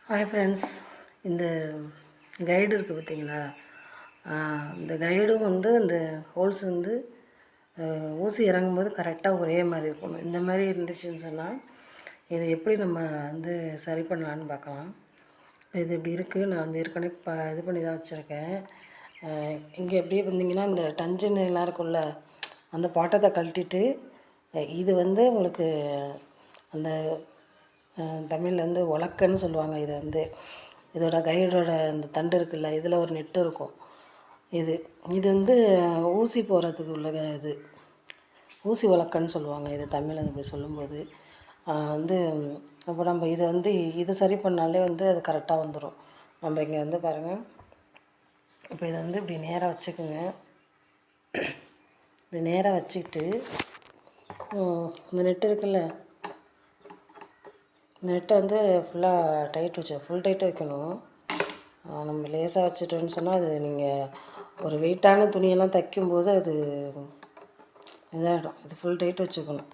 Hi friends, இந்த guide இருக்குது பார்த்தீங்களா? இந்த கைடும் இந்த ஹோல்ஸ் ஊசி இறங்கும்போது கரெக்டாக ஒரே மாதிரி இருக்கணும். இந்த மாதிரி இருந்துச்சுன்னு சொன்னால் இதை எப்படி நம்ம சரி பண்ணலான்னு பார்க்கலாம். இது இப்படி இருக்குது. நான் ஏற்கனவே இது பண்ணி தான் வச்சுருக்கேன். இங்கே எப்படியே வந்தீங்கன்னா இந்த டஞ்சுன்னு எல்லாம் இருக்கும்ல, அந்த பாட்டத்தை கழட்டிட்டு இது உங்களுக்கு அந்த தமிழில் உலக்கைன்னு சொல்லுவாங்க. இதோட கைடோட இந்த தண்டு இருக்குல்ல, இதில் ஒரு நெட்டு இருக்கும். இது ஊசி போகிறதுக்கு உள்ள ஊசி உலக்கைன்னு சொல்லுவாங்க. இது தமிழில் இப்படி சொல்லும்போது அப்போ நம்ம இதை சரி பண்ணாலே அது கரெக்டாக வந்துடும். நம்ம இங்கே பாருங்கள். இப்போ இதை இப்படி நேராக வச்சுக்கோங்க. இப்படி நேராக வச்சுக்கிட்டு இந்த நெட்டு இருக்குல்ல, நெட்டை ஃபுல்லாக ஃபுல் டைட்டு வைக்கணும். நம்ம லேசாக வச்சுட்டோன்னு சொன்னால் அது நீங்கள் ஒரு வெயிட்டான துணியெல்லாம் தைக்கும்போது அது இதாகிடும். இது ஃபுல் டைட் வச்சுக்கணும்.